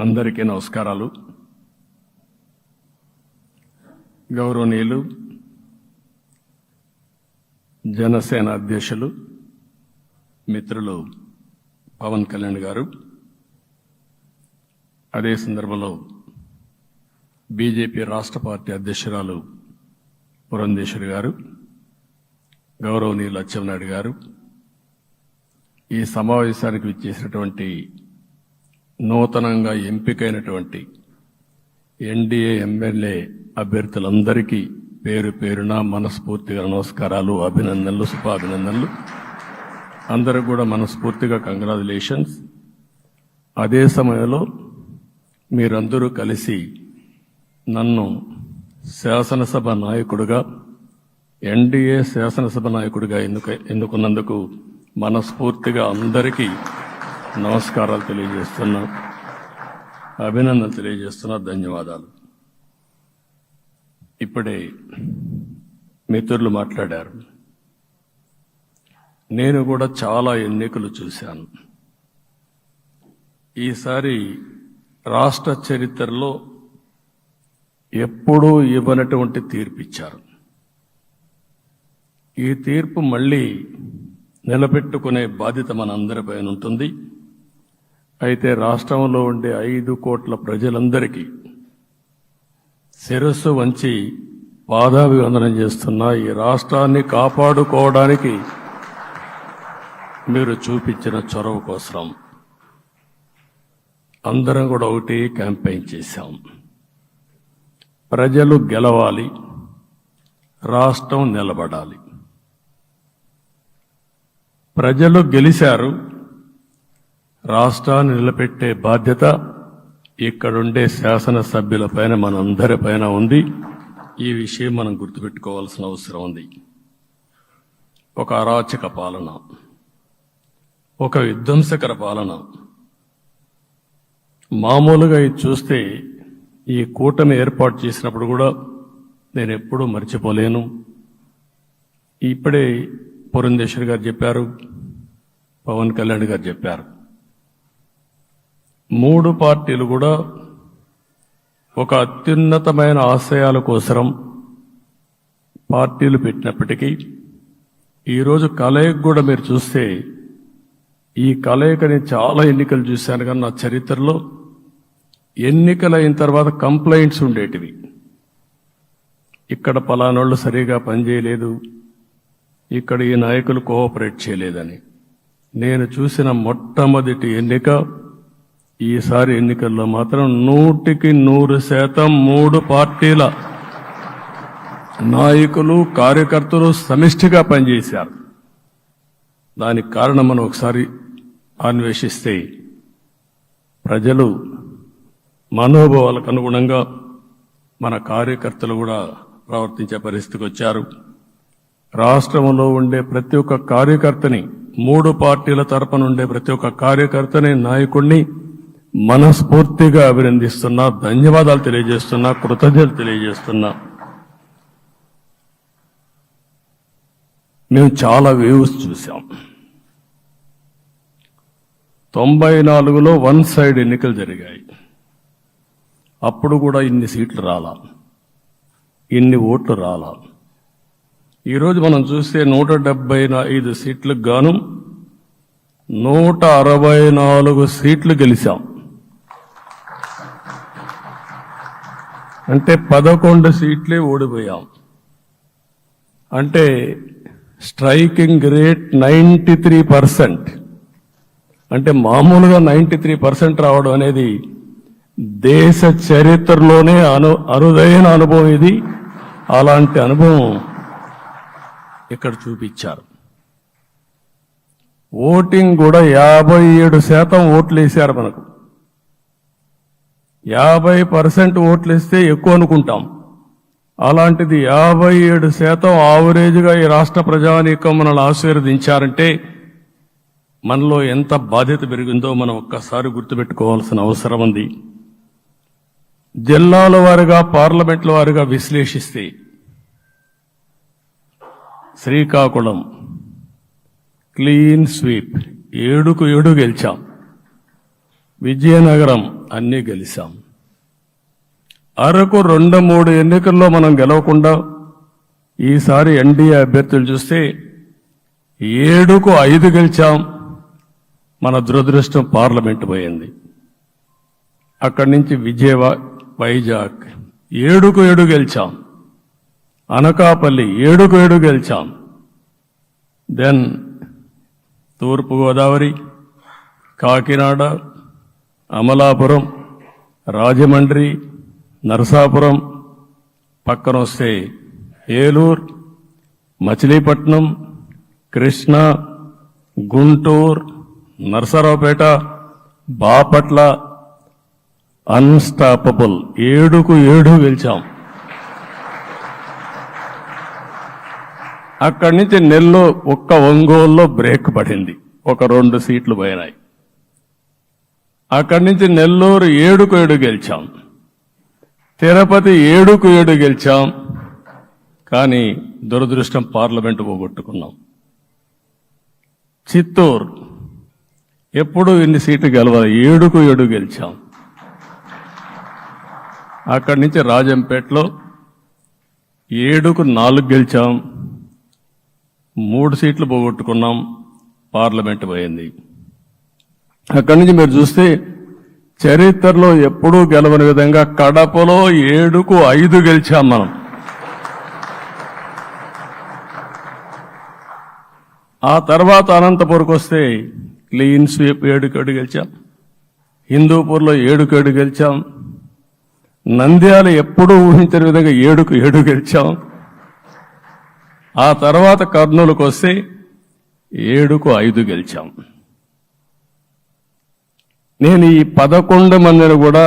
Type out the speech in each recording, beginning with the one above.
అందరికీ నమస్కారాలు. గౌరవనీయులు జనసేన అధ్యక్షులు మిత్రులు పవన్ కళ్యాణ్ గారు, అదే సందర్భంలో బీజేపీ రాష్ట్ర పార్టీ అధ్యక్షురాలు పురంధేశ్వరి గారు, గౌరవనీయులు అచ్చెన్నాయుడు గారు, ఈ సమావేశానికి విచ్చేసినటువంటి నూతనంగా ఎంపికైనటువంటి ఎన్డీఏ ఎమ్మెల్యే అభ్యర్థులందరికీ పేరు పేరున మనస్ఫూర్తిగా నమస్కారాలు, అభినందనలు, శుభాభినందనలు. అందరూ కూడా మనస్ఫూర్తిగా కంగ్రాచులేషన్స్. అదే సమయంలో మీరందరూ కలిసి నన్ను శాసనసభ నాయకుడిగా, ఎన్డీఏ శాసనసభ నాయకుడిగా ఎన్నుకున్నందుకు మనస్ఫూర్తిగా అందరికీ నమస్కారాలు తెలియజేస్తున్నా, అభినందనలు తెలియజేస్తున్నా, ధన్యవాదాలు. ఇప్పుడే మిత్రులు మాట్లాడారు. నేను కూడా చాలా ఎన్నికలు చూశాను. ఈసారి రాష్ట్ర చరిత్రలో ఎప్పుడూ ఇవ్వనటువంటి తీర్పు ఇచ్చారు. ఈ తీర్పు మళ్ళీ నిలబెట్టుకునే బాధ్యత మనందరిపైన ఉంటుంది. అయితే రాష్ట్రంలో ఉండే 5 కోట్ల ప్రజలందరికీ శిరస్సు వంచి పాదాభివందనం చేస్తున్నా. ఈ రాష్ట్రాన్ని కాపాడుకోవడానికి మీరు చూపించిన చొరవ కోసం అందరం కూడా ఒకటి క్యాంపెయిన్ చేశాం. ప్రజలు గెలవాలి, రాష్ట్రం నిలబడాలి. ప్రజలు గెలిచారు. రాష్ట్రాన్ని నిలబెట్టే బాధ్యత ఇక్కడుండే శాసనసభ్యులపైన, మనందరిపైన ఉంది. ఈ విషయం మనం గుర్తుపెట్టుకోవాల్సిన అవసరం ఉంది. ఒక అరాచక పాలన, ఒక విధ్వంసకర పాలన. మామూలుగా ఇది చూస్తే ఈ కూటమి ఏర్పాటు చేసినప్పుడు కూడా నేను ఎప్పుడూ మర్చిపోలేను. ఇప్పుడే పురంధేశ్వరి గారు చెప్పారు, పవన్ కళ్యాణ్ గారు చెప్పారు. 3 పార్టీలు కూడా ఒక అత్యున్నతమైన ఆశయాల కోసం పార్టీలు పెట్టినప్పటికీ ఈరోజు కలయిక కూడా మీరు చూస్తే, ఈ కలయికని చాలా ఎన్నికలు చూశాను కానీ నా చరిత్రలో ఎన్నికలైన తర్వాత కంప్లైంట్స్ ఉండేటివి. ఇక్కడ పలానోళ్ళు సరిగా పనిచేయలేదు, ఇక్కడ ఈ నాయకులు కోఆపరేట్ చేయలేదని. నేను చూసిన మొట్టమొదటి ఎన్నిక, ఈసారి ఎన్నికల్లో మాత్రం 100% 3 పార్టీల నాయకులు, కార్యకర్తలు సమిష్టిగా పనిచేశారు. దానికి కారణం మనం ఒకసారి అన్వేషిస్తే, ప్రజలు మనోభావాలకు అనుగుణంగా మన కార్యకర్తలు కూడా ప్రవర్తించే పరిస్థితికి వచ్చారు. రాష్ట్రంలో ఉండే ప్రతి ఒక్క కార్యకర్తని, 3 పార్టీల తరపున ఉండే ప్రతి ఒక్క కార్యకర్తని, నాయకుడిని మనస్ఫూర్తిగా అభినందిస్తున్నా, ధన్యవాదాలు తెలియజేస్తున్నా, కృతజ్ఞతలు తెలియజేస్తున్నా. మేము చాలా వేవ్స్ చూసాం. 94లో 1 సైడ్ ఎన్నికలు జరిగాయి. అప్పుడు కూడా ఇన్ని సీట్లు రాలా, ఇన్ని ఓట్లు రాలా. ఈరోజు మనం చూస్తే 175 సీట్లకు గాను 164 సీట్లు గెలిచాం. అంటే 11 సీట్లే ఓడిపోయాం. అంటే స్ట్రైకింగ్ రేట్ 93%. అంటే మామూలుగా 93% రావడం అనేది దేశ చరిత్రలోనే అరుదైన అనుభవం ఇది. అలాంటి అనుభవం ఇక్కడ చూపించారు. ఓటింగ్ కూడా 57% ఓట్లు వేశారు. మనకు 50% ఓట్లు ఇస్తే ఎక్కువ అనుకుంటాం. అలాంటిది 57% ఆవరేజ్గా ఈ రాష్ట్ర ప్రజానీకం మనల్ని ఆశీర్వదించారంటే మనలో ఎంత బాధ్యత పెరిగిందో మనం ఒక్కసారి గుర్తుపెట్టుకోవాల్సిన అవసరం ఉంది. జిల్లాల వారీగా, పార్లమెంట్ల వారీగా విశ్లేషిస్తే శ్రీకాకుళం క్లీన్ స్వీప్ 7కు 7 గెలిచాం. విజయనగరం అన్నీ గెలిచాం. అరకు 2-3 ఎన్నికల్లో మనం గెలవకుండా ఈసారి ఎన్డీఏ అభ్యర్థులు చూస్తే 7కు 5 గెలిచాం. మన దురదృష్టం పార్లమెంటు పోయింది. అక్కడి నుంచి వైజాగ్ 7కు 7 గెలిచాం. అనకాపల్లి 7కు 7 గెలిచాం. దెన్ తూర్పుగోదావరి, కాకినాడ, అమలాపురం, రాజమండ్రి, నరసాపురం, పక్కన వస్తే ఏలూరు, మచిలీపట్నం, కృష్ణా, గుంటూరు, నరసరావుపేట, బాపట్ల అన్స్టాపబుల్ 7కు 7 గెలిచాం. అక్కడి నుంచి ఒంగోలులో బ్రేక్ పడింది, ఒక 2 సీట్లు పోయినాయి. అక్కడి నుంచి నెల్లూరు 7కు 7 గెలిచాం. తిరుపతి 7కు 7 గెలిచాం. కానీ దురదృష్టం పార్లమెంటు పోగొట్టుకున్నాం. చిత్తూరు ఎప్పుడు ఇన్ని సీట్లు గెలవాలి, 7కు 7 గెలిచాం. అక్కడి నుంచి రాజంపేటలో 7కు 4 గెలిచాం. 3 సీట్లు పోగొట్టుకున్నాం, పార్లమెంటు పోయింది. అక్కడి నుంచి మీరు చూస్తే చరిత్రలో ఎప్పుడూ గెలవని విధంగా కడపలో 7కు 5 గెలిచాం మనం. ఆ తర్వాత అనంతపురకు వస్తే క్లీన్ స్వీప్ 7కు 7 గెలిచాం. హిందూపూర్లో 7కు 7 గెలిచాం. నంద్యాల ఎప్పుడూ ఊహించని విధంగా 7కు 7 గెలిచాం. ఆ తర్వాత కర్నూలుకు వస్తే 7కు 5 గెలిచాం. నేను ఈ 11 మందిని కూడా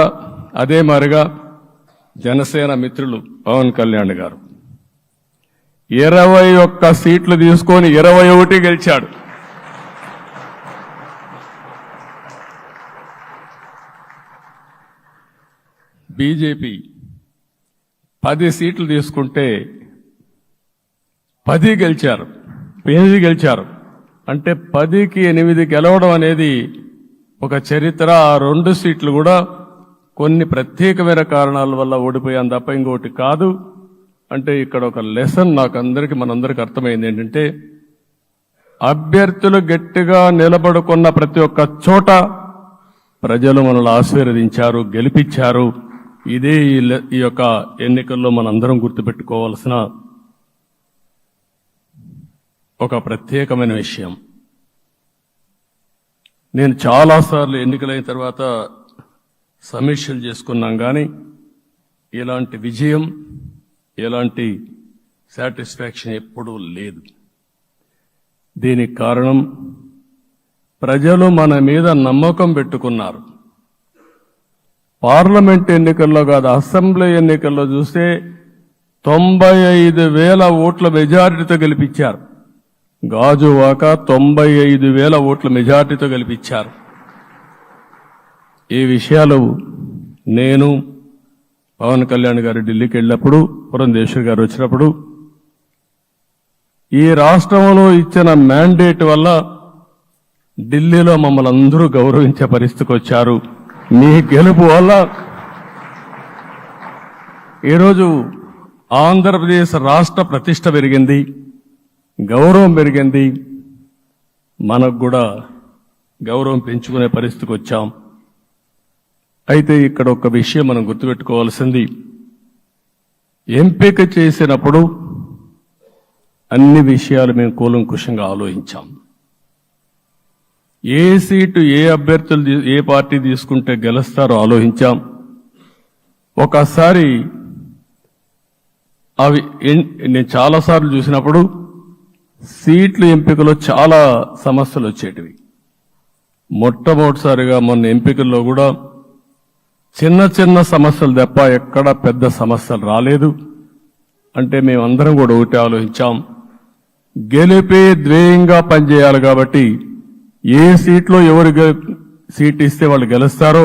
అదే మారిగా జనసేన మిత్రులు పవన్ కళ్యాణ్ గారు 21 సీట్లు తీసుకొని 21 గెలిచాడు. బీజేపీ 10 సీట్లు తీసుకుంటే 10 గెలిచారు, 8 గెలిచారు. అంటే 10కి 8 గెలవడం అనేది ఒక చరిత్ర. ఆ 2 సీట్లు కూడా కొన్ని ప్రత్యేకమైన కారణాల వల్ల ఓడిపోయాం తప్ప ఇంకోటి కాదు. అంటే ఇక్కడ ఒక లెసన్ మనందరికీ అర్థమైంది ఏంటంటే, అభ్యర్థులు గట్టిగా నిలబడుకున్న ప్రతి ఒక్క చోట ప్రజలు మనల్ని ఆశీర్వదించారు, గెలిపించారు. ఇదే ఈ యొక్క ఎన్నికల్లో మనందరం గుర్తుపెట్టుకోవాల్సిన ఒక ప్రత్యేకమైన విషయం. నేను చాలాసార్లు ఎన్నికలైన తర్వాత సమీక్షలు చేసుకున్నాం, కానీ ఇలాంటి విజయం, ఎలాంటి సాటిస్ఫాక్షన్ ఎప్పుడూ లేదు. దీనికి కారణం ప్రజలు మన మీద నమ్మకం పెట్టుకున్నారు. పార్లమెంట్ ఎన్నికల్లో కాదు, అసెంబ్లీ ఎన్నికల్లో చూస్తే 95,000 ఓట్ల మెజారిటీతో గెలిపించారు. గాజువాక 95,000 ఓట్ల మెజార్టీతో గెలిపించారు. ఈ విషయాలు నేను పవన్ కళ్యాణ్ గారు ఢిల్లీకి వెళ్ళినప్పుడు, పురంధేశ్వరి గారు వచ్చినప్పుడు, ఈ రాష్ట్రంలో ఇచ్చిన మ్యాండేట్ వల్ల ఢిల్లీలో మమ్మల్ని అందరూ గౌరవించే పరిస్థితికి వచ్చారు. మీ గెలుపు వల్ల ఈరోజు ఆంధ్రప్రదేశ్ రాష్ట్ర ప్రతిష్ట పెరిగింది, గౌరవం పెరిగింది. మనకు కూడా గౌరవం పెంచుకునే పరిస్థితికి వచ్చాం. అయితే ఇక్కడ ఒక విషయం మనం గుర్తుపెట్టుకోవాల్సింది, ఎంపిక చేసినప్పుడు అన్ని విషయాలు మేము కూలంకుషంగా ఆలోచించాం. ఏ సీటు ఏ అభ్యర్థులు ఏ పార్టీ తీసుకుంటే గెలుస్తారో ఆలోచించాం. ఒకసారి అవి నేను చాలాసార్లు చూసినప్పుడు సీట్ల ఎంపికలో చాలా సమస్యలు వచ్చేటివి. మొట్టమొదటిసారిగా మొన్న ఎంపికల్లో కూడా చిన్న చిన్న సమస్యలు తప్ప ఎక్కడ పెద్ద సమస్యలు రాలేదు. అంటే మేమందరం కూడా ఒకటి ఆలోచించాం, గెలిపే ధ్యేయంగా పనిచేయాలి. కాబట్టి ఏ సీట్లో ఎవరు సీట్ ఇస్తే వాళ్ళు గెలుస్తారో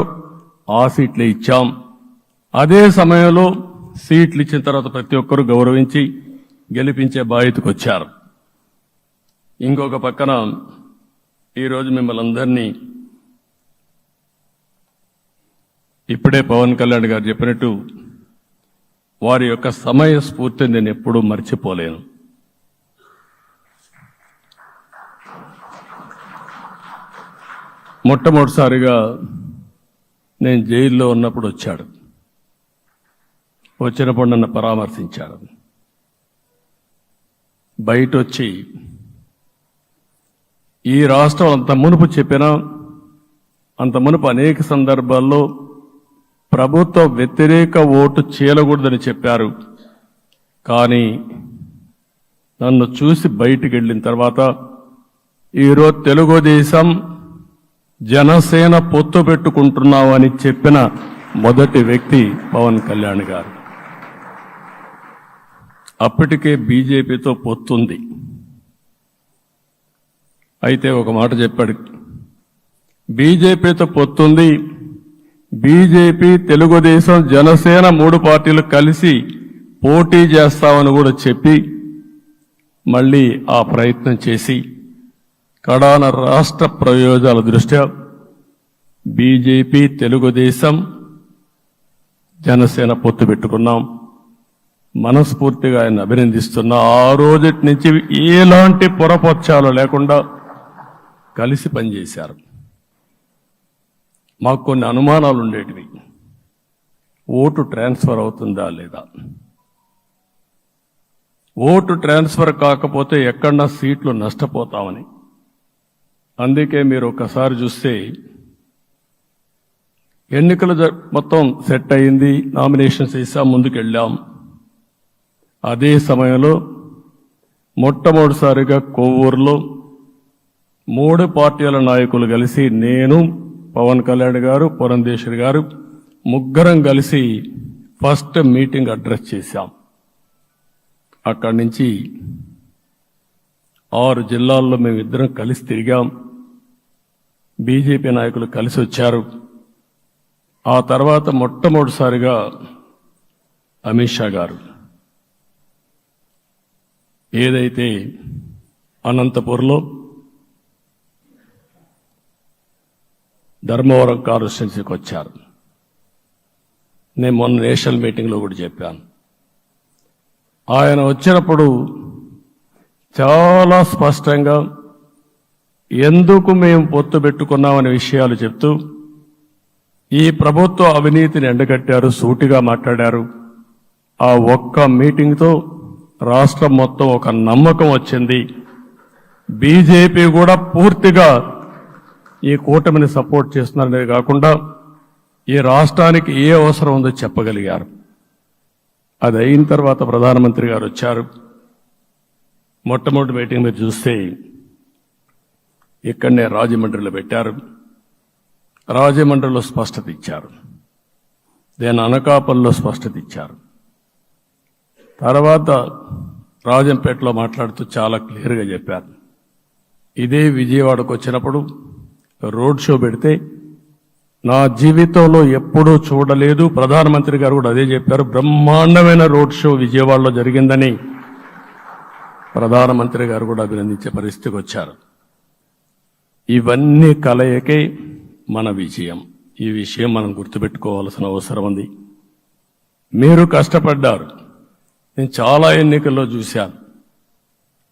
ఆ సీట్లే ఇచ్చాం. అదే సమయంలో సీట్లు ఇచ్చిన తర్వాత ప్రతి ఒక్కరూ గౌరవించి గెలిపించే బాధ్యతకు వచ్చారు. ఇంకొక పక్కన ఈరోజు మిమ్మల్ని అందరినీ ఇప్పుడే పవన్ కళ్యాణ్ గారు చెప్పినట్టు వారి యొక్క సమయ స్ఫూర్తిని నేను ఎప్పుడూ మర్చిపోలేను. మొట్టమొదటిసారిగా నేను జైల్లో ఉన్నప్పుడు వచ్చాడు. వచ్చినప్పుడు నన్ను పరామర్శించాడు. బయట వచ్చి ఈ రాష్ట్రం అంత మునుపు చెప్పినా, అంత మునుపు అనేక సందర్భాల్లో ప్రభుత్వ వ్యతిరేక ఓటు చేయకూడదని చెప్పారు. కానీ నన్ను చూసి బయటికి వెళ్ళిన తర్వాత ఈరోజు తెలుగుదేశం జనసేన పొత్తు పెట్టుకుంటున్నామని చెప్పిన మొదటి వ్యక్తి పవన్ కళ్యాణ్ గారు. అప్పటికే బీజేపీతో పొత్తుంది. అయితే ఒక మాట చెప్పాడు, బీజేపీతో పొత్తుంది, బీజేపీ, తెలుగుదేశం, జనసేన 3 పార్టీలు కలిసి పోటీ చేస్తామని కూడా చెప్పి మళ్ళీ ఆ ప్రయత్నం చేసి కడాన రాష్ట్ర ప్రయోజనాల దృష్ట్యా బీజేపీ, తెలుగుదేశం, జనసేన పొత్తు పెట్టుకున్నాం. మనస్ఫూర్తిగా ఆయన అభినందిస్తున్నా. ఆ రోజటి నుంచి ఎలాంటి పొరపక్షాలు లేకుండా కలిసి పనిచేశారు. మాకు కొన్ని అనుమానాలు ఉండేటివి. ఓటు ట్రాన్స్ఫర్ అవుతుందా లేదా, ఓటు ట్రాన్స్ఫర్ కాకపోతే ఎక్కడన్నా సీట్లు నష్టపోతామని. అందుకే మీరు ఒకసారి చూస్తే ఎన్నికలు మొత్తం సెట్ అయింది, నామినేషన్స్ వేసాం, ముందుకెళ్ళాం. అదే సమయంలో మొట్టమొదటిసారిగా కొవ్వూరులో 3 పార్టీల నాయకులు కలిసి, నేను, పవన్ కళ్యాణ్ గారు, పురంధేశ్వరి గారు, ముగ్గురం కలిసి ఫస్ట్ మీటింగ్ అడ్రస్ చేశాం. అక్కడి నుంచి 6 జిల్లాల్లో మేమిద్దరం కలిసి తిరిగాం. బీజేపీ నాయకులు కలిసి వచ్చారు. ఆ తర్వాత మొట్టమొదటిసారిగా అమిత్ షా గారు ఏదైతే అనంతపూర్లో ధర్మవరం కాన్స్టిట్యున్సీకి వచ్చారు. నేను మొన్న నేషనల్ మీటింగ్లో కూడా చెప్పాను. ఆయన వచ్చినప్పుడు చాలా స్పష్టంగా ఎందుకు మేము పొత్తు పెట్టుకున్నామనే విషయాలు చెప్తూ ఈ ప్రభుత్వ అవినీతిని ఎండగట్టారు, సూటిగా మాట్లాడారు. ఆ ఒక్క మీటింగ్తో రాష్ట్రం మొత్తం ఒక నమ్మకం వచ్చింది. బీజేపీ కూడా పూర్తిగా ఈ కూటమిని సపోర్ట్ చేస్తున్నారనే కాకుండా ఈ రాష్ట్రానికి ఏ అవసరం ఉందో చెప్పగలిగారు. అది అయిన తర్వాత ప్రధానమంత్రి గారు వచ్చారు. మొట్టమొదటి మీటింగ్ మీరు చూస్తే ఇక్కడనే రాజమండ్రిలో పెట్టారు. రాజమండ్రిలో స్పష్టత ఇచ్చారు, దేని అనకాపల్లిలో స్పష్టత ఇచ్చారు. తర్వాత రాజంపేటలో మాట్లాడుతూ చాలా క్లియర్గా చెప్పారు. ఇదే విజయవాడకు వచ్చినప్పుడు రోడ్ షో పెడితే నా జీవితంలో ఎప్పుడూ చూడలేదు, ప్రధానమంత్రి గారు కూడా అదే చెప్పారు, బ్రహ్మాండమైన రోడ్ షో విజయవాడలో జరిగిందని ప్రధానమంత్రి గారు కూడా అభినందించే పరిస్థితికి వచ్చారు. ఇవన్నీ కలయికే మన విజయం. ఈ విషయం మనం గుర్తుపెట్టుకోవాల్సిన అవసరం ఉంది. మీరు కష్టపడ్డారు. నేను చాలా ఎన్నికల్లో చూశాను.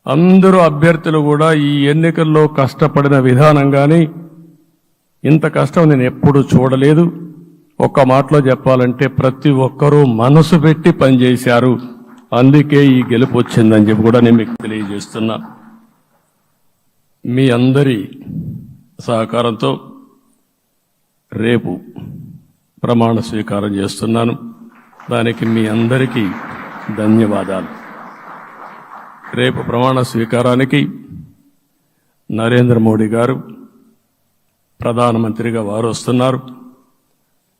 అందరూ అభ్యర్థులు కూడా ఈ ఎన్నికల్లో కష్టపడిన విధానం కానీ ఇంత కష్టం నేను ఎప్పుడూ చూడలేదు. ఒక్క మాటలో చెప్పాలంటే ప్రతి ఒక్కరూ మనసు పెట్టి పనిచేశారు. అందుకే ఈ గెలుపు వచ్చిందని చెప్పి కూడా నేను మీకు తెలియజేస్తున్నా. మీ అందరి సహకారంతో రేపు ప్రమాణ స్వీకారం చేస్తున్నాను. దానికి మీ అందరికీ ధన్యవాదాలు. రేపు ప్రమాణ స్వీకారానికి నరేంద్ర మోడీ గారు ప్రధానమంత్రిగా వారు వస్తున్నారు.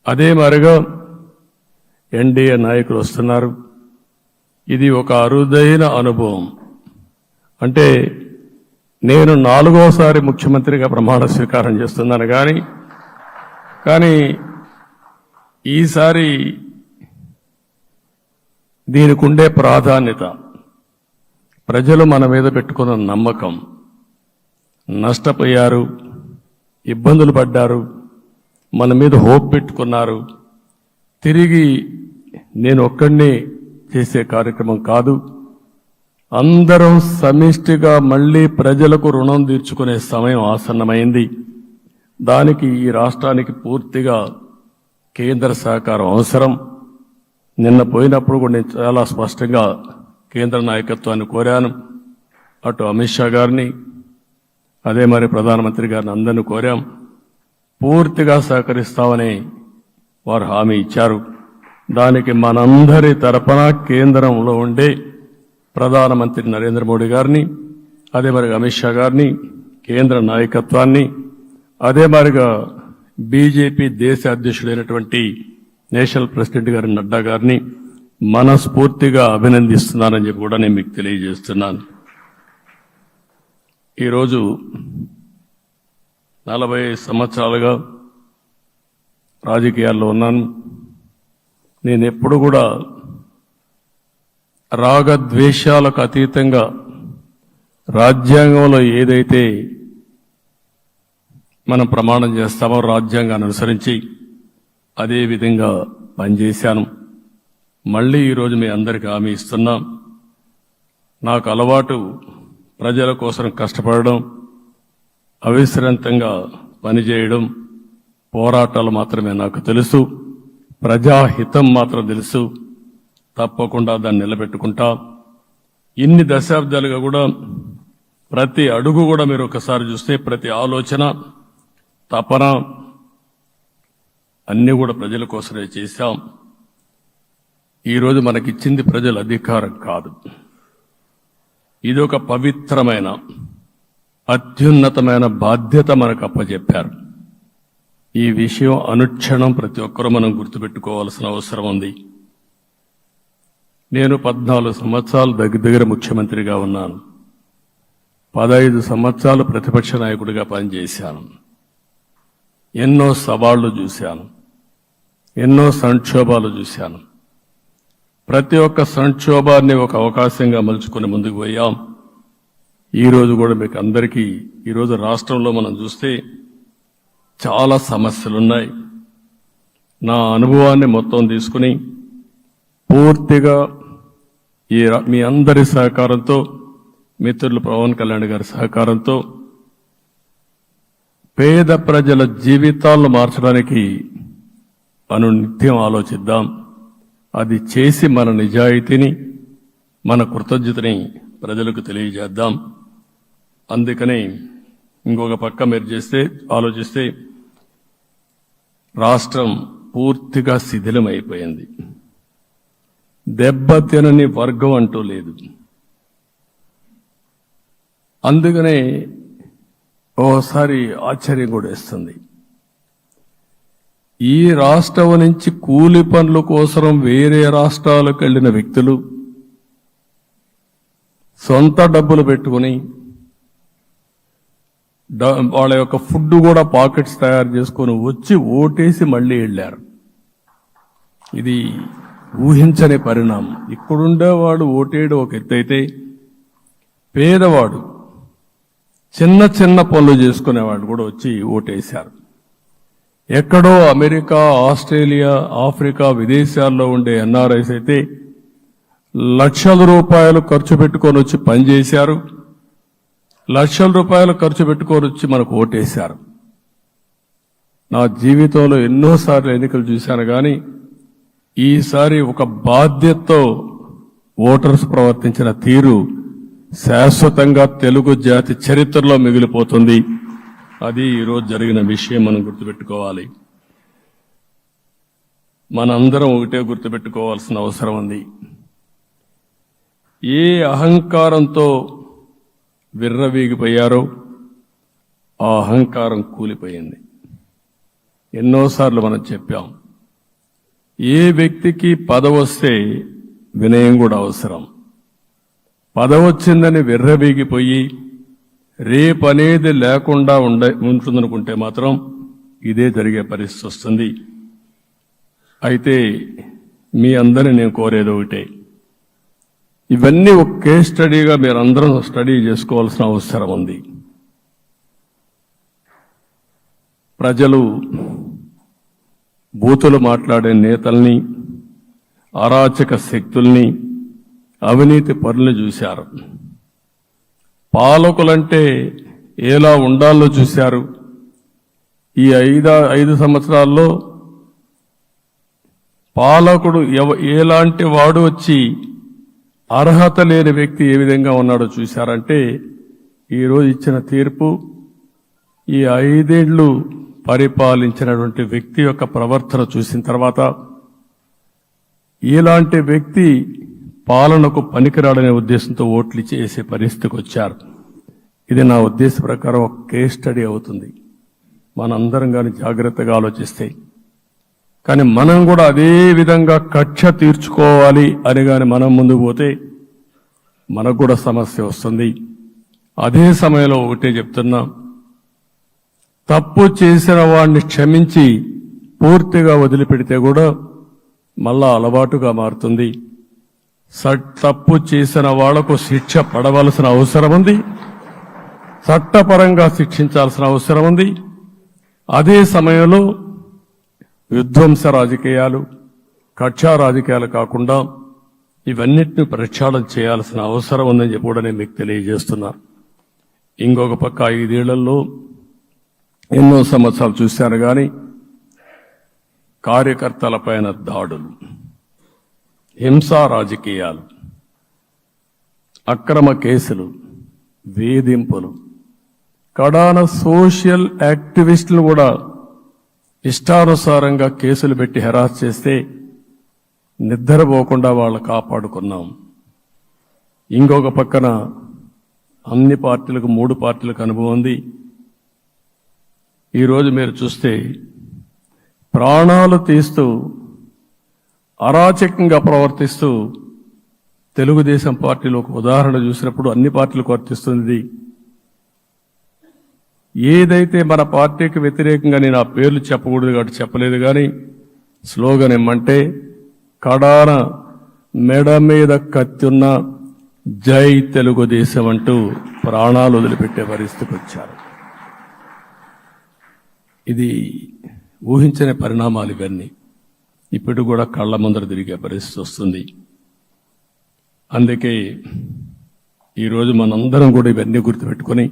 అదే మరిగా ఎన్డీఏ నాయకులు వస్తున్నారు. ఇది ఒక అరుదైన అనుభవం. అంటే నేను 4వసారి ముఖ్యమంత్రిగా ప్రమాణ స్వీకారం చేస్తున్నాను కానీ ఈసారి దీనికి ఉండే ప్రాధాన్యత, ప్రజలు మన మీద పెట్టుకున్న నమ్మకం, నష్టపోయారు, ఇబ్బందులు పడ్డారు, మన మీద హోప్ పెట్టుకున్నారు. తిరిగి నేను ఒక్కడినే చేసే కార్యక్రమం కాదు. అందరం సమిష్టిగా మళ్లీ ప్రజలకు రుణం తీర్చుకునే సమయం ఆసన్నమైంది. దానికి ఈ రాష్ట్రానికి పూర్తిగా కేంద్ర సహకారం అవసరం. నిన్న పోయినప్పుడు కూడా నేను చాలా స్పష్టంగా కేంద్ర నాయకత్వాన్ని కోరాను. అటు అమిత్ షా గారిని, అదే మరి ప్రధానమంత్రి గారిని అందరినీ కోరాం. పూర్తిగా సహకరిస్తామని వారు హామీ ఇచ్చారు. దానికి మనందరి తరపున కేంద్రంలో ఉండే ప్రధానమంత్రి నరేంద్ర మోడీ గారిని, అదే మరి అమిత్ షా గారిని, కేంద్ర నాయకత్వాన్ని, అదే మరిగా బీజేపీ దేశ అధ్యక్షుడైనటువంటి నేషనల్ ప్రెసిడెంట్ గారి నడ్డా గారిని మనస్ఫూర్తిగా అభినందిస్తున్నానని చెప్పి కూడా నేను మీకు తెలియజేస్తున్నాను. ఈరోజు 40 సంవత్సరాలుగా రాజకీయాల్లో ఉన్నాను. నేను ఎప్పుడు కూడా రాగద్వేషాలకు అతీతంగా రాజ్యాంగంలో ఏదైతే మనం ప్రమాణం చేస్తామో రాజ్యాంగాన్ని అనుసరించి అదే విధంగా పనిచేశాను. మళ్ళీ ఈరోజు మీ అందరికీ హామీ ఇస్తున్నాం. నాకు అలవాటు ప్రజల కోసం కష్టపడడం, అవిశ్రాంతంగా పనిచేయడం, పోరాటాలు మాత్రమే నాకు తెలుసు. ప్రజాహితం మాత్రం తెలుసు. తప్పకుండా దాన్ని నిలబెట్టుకుంటా. ఇన్ని దశాబ్దాలుగా కూడా ప్రతి అడుగు కూడా మీరు ఒకసారి చూస్తే ప్రతి ఆలోచన, తపన అన్నీ కూడా ప్రజల కోసమే చేశాం. ఈరోజు మనకిచ్చింది ప్రజల అధికారం కాదు. ఇది ఒక పవిత్రమైన అత్యున్నతమైన బాధ్యత మనకు అప్పచెప్పారు. ఈ విషయం అనుక్షణం ప్రతి ఒక్కరూ మనం గుర్తుపెట్టుకోవాల్సిన అవసరం ఉంది. నేను 14 సంవత్సరాలు దగ్గర ముఖ్యమంత్రిగా ఉన్నాను. 15 సంవత్సరాలు ప్రతిపక్ష నాయకుడిగా పనిచేశాను. ఎన్నో సవాళ్లు చూశాను, ఎన్నో సంక్షోభాలు చూశాను. ప్రతి ఒక్క సంక్షోభాన్ని ఒక అవకాశంగా మలుచుకుని ముందుకు పోయాం. ఈరోజు కూడా మీకు అందరికీ ఈరోజు రాష్ట్రంలో మనం చూస్తే చాలా సమస్యలున్నాయి. నా అనుభవాన్ని మొత్తం తీసుకుని పూర్తిగా మీ అందరి సహకారంతో, మిత్రులు పవన్ కళ్యాణ్ గారి సహకారంతో పేద ప్రజల జీవితాలను మార్చడానికి మనం నిత్యం ఆలోచిద్దాం. అది చేసి మన నిజాయితీని, మన కృతజ్ఞతని ప్రజలకు తెలియజేద్దాం. అందుకని ఇంకొక పక్క మీరు ఆలోచిస్తే రాష్ట్రం పూర్తిగా శిథిలమైపోయింది. దెబ్బతినని వర్గం అంటూ లేదు. అందుకనే ఓసారి ఆశ్చర్యం కూడా వేస్తుంది. ఈ రాష్ట్రం నుంచి కూలి పనుల కోసం వేరే రాష్ట్రాలకు వెళ్లిన వ్యక్తులు సొంత డబ్బులు పెట్టుకుని వాళ్ళ యొక్క ఫుడ్ కూడా పాకెట్స్ తయారు చేసుకొని వచ్చి ఓటేసి మళ్లీ వెళ్లారు. ఇది ఊహించని పరిణామం. ఇక్కడుండేవాడు ఓటేయడం ఒక ఎత్తైతే, పేదవాడు చిన్న చిన్న పనులు చేసుకునేవాడు కూడా వచ్చి ఓటేశారు. ఎక్కడో అమెరికా, ఆస్ట్రేలియా, ఆఫ్రికా విదేశాల్లో ఉండే ఎన్ఆర్ఐస్ అయితే లక్షల రూపాయలు ఖర్చు పెట్టుకొని వచ్చి పనిచేశారు. లక్షల రూపాయలు ఖర్చు పెట్టుకొని వచ్చి మనకు ఓటేశారు. నా జీవితంలో ఎన్నోసార్లు ఎన్నికలు చూశాను, కానీ ఈసారి ఒక బాధ్యతతో ఓటర్స్ ప్రవర్తించిన తీరు శాశ్వతంగా తెలుగు జాతి చరిత్రలో మిగిలిపోతుంది. అది ఈరోజు జరిగిన విషయం మనం గుర్తుపెట్టుకోవాలి. మనందరం ఒకటే గుర్తుపెట్టుకోవాల్సిన అవసరం ఉంది. ఏ అహంకారంతో విర్రవీగిపోయారో ఆ అహంకారం కూలిపోయింది. ఎన్నోసార్లు మనం చెప్పాం, ఏ వ్యక్తికి పదవొస్తే వినయం కూడా అవసరం. పదవొచ్చిందని విర్రవీగిపోయి రేపనేది లేకుండా ఉంటుందనుకుంటే మాత్రం ఇదే జరిగే పరిస్థితి వస్తుంది. అయితే మీ అందరిని నేను కోరేది ఒకటే, ఇవన్నీ ఒక కేస్ స్టడీగా మీరందరం స్టడీ చేసుకోవాల్సిన అవసరం ఉంది. ప్రజలు బూతులు మాట్లాడే నేతల్ని, అరాచక శక్తుల్ని, అవినీతి పరుల్ని చూశారు. పాలకులంటే ఎలా ఉండాలో చూశారు. ఈ 5 సంవత్సరాల్లో పాలకుడు ఎలాంటి వాడు వచ్చి అర్హత లేని వ్యక్తి ఏ విధంగా ఉన్నాడో చూశారంటే, ఈరోజు ఇచ్చిన తీర్పు ఈ 5 ఏళ్లు పరిపాలించినటువంటి వ్యక్తి యొక్క ప్రవర్తన చూసిన తర్వాత ఇలాంటి వ్యక్తి పాలనకు పనికిరాడనే ఉద్దేశంతో ఓట్లు చేసే పరిస్థితికి వచ్చారు. ఇది నా ఉద్దేశ ప్రకారం ఒక కేస్ స్టడీ అవుతుంది మనందరం కానీ జాగ్రత్తగా ఆలోచిస్తే. కానీ మనం కూడా అదే విధంగా కక్ష తీర్చుకోవాలి అని కానీ మనం ముందుకు పోతే మనకు కూడా సమస్య వస్తుంది. అదే సమయంలో ఒకటే చెప్తున్నా, తప్పు చేసిన వాడిని క్షమించి పూర్తిగా వదిలిపెడితే కూడా మళ్ళా అలవాటుగా మారుతుంది. తప్పు చేసిన వాళ్లకు శిక్ష పడవలసిన అవసరం ఉంది, చట్టపరంగా శిక్షించాల్సిన అవసరం ఉంది. అదే సమయంలో విధ్వంస రాజకీయాలు, కక్షా రాజకీయాలు కాకుండా ఇవన్నిటిని ప్రక్షాళన చేయాల్సిన అవసరం ఉందని చెప్పి కూడా నేను మీకు తెలియజేస్తున్నా. ఇంకొక పక్క 5 ఏళ్లలో ఎన్నో సంవత్సరాలు చూశాను కానీ కార్యకర్తలపైన దాడులు, హింసా రాజకీయాలు, అక్రమ కేసులు, వేధింపులు, కడాన సోషల్ యాక్టివిస్టులు కూడా ఇష్టానుసారంగా కేసులు పెట్టి హెరాస్ చేస్తే నిద్రపోకుండా వాళ్ళు కాపాడుకున్నాం. ఇంకొక పక్కన అన్ని పార్టీలకు 3 పార్టీలకు అనుభవం ఉంది. ఈరోజు మీరు చూస్తే ప్రాణాలు తీస్తూ అరాచకంగా ప్రవర్తిస్తూ తెలుగుదేశం పార్టీలో ఒక ఉదాహరణ చూసినప్పుడు అన్ని పార్టీలకు వర్తిస్తుంది. ఏదైతే మన పార్టీకి వ్యతిరేకంగా నేను ఆ పేర్లు చెప్పకూడదు కాబట్టి చెప్పలేదు, కానీ స్లోగన్ ఏమంటే కడాన మెడ మీద కత్తున్న జై తెలుగుదేశం అంటూ ప్రాణాలు వదిలిపెట్టే పరిస్థితికి వచ్చారు. ఇది ఊహించని పరిణామాలు ఇవన్నీ. ఇప్పుడు కూడా కళ్ళ ముందర తిరిగే పరిస్థితి వస్తుంది. అందుకే ఈరోజు మనందరం కూడా ఇవన్నీ గుర్తుపెట్టుకొని,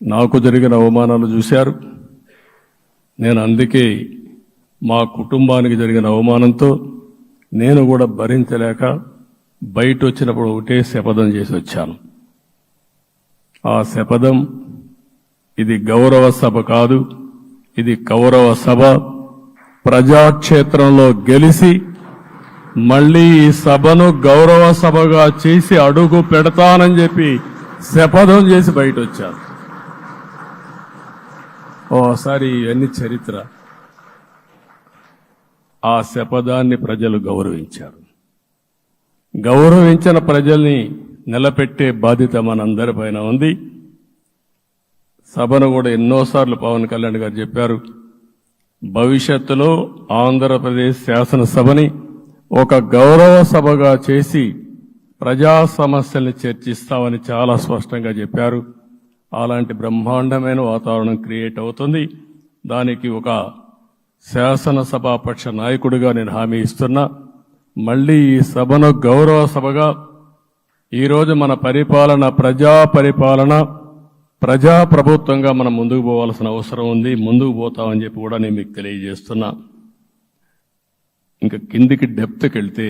నాకు జరిగిన అవమానాలు చూశారు. నేను అందుకే మా కుటుంబానికి జరిగిన అవమానంతో నేను కూడా భరించలేక బయట వచ్చినప్పుడు ఒకటే శపథం చేసి వచ్చాను. ఆ శపథం, ఇది గౌరవ సభ కాదు, ఇది కౌరవ సభ. ప్రజాక్షేత్రంలో గెలిచి మళ్లీ ఈ సభను గౌరవ సభగా చేసి అడుగు పెడతానని చెప్పి శపథం చేసి బయట వచ్చాను. ఓసారి ఇవన్నీ చరిత్ర. ఆ శపథాన్ని ప్రజలు గౌరవించారు. గౌరవించిన ప్రజల్ని నిలబెట్టే బాధ్యత మనందరిపైన ఉంది. సభను కూడా ఎన్నోసార్లు పవన్ కళ్యాణ్ గారు చెప్పారు, భవిష్యత్తులో ఆంధ్రప్రదేశ్ శాసనసభని ఒక గౌరవ సభగా చేసి ప్రజా సమస్యల్ని చర్చిస్తామని చాలా స్పష్టంగా చెప్పారు. అలాంటి బ్రహ్మాండమైన వాతావరణం క్రియేట్ అవుతుంది. దానికి ఒక శాసనసభాపక్ష నాయకుడిగా నేను హామీ ఇస్తున్నా. మళ్లీ ఈ సభను గౌరవ సభగా, ఈరోజు మన పరిపాలన ప్రజా పరిపాలన, ప్రజా ప్రభుత్వంగా మనం ముందుకు పోవాల్సిన అవసరం ఉంది. ముందుకు పోతామని చెప్పి కూడా నేను మీకు తెలియజేస్తున్నా. ఇంకా కిందికి డెప్త్కి వెళ్తే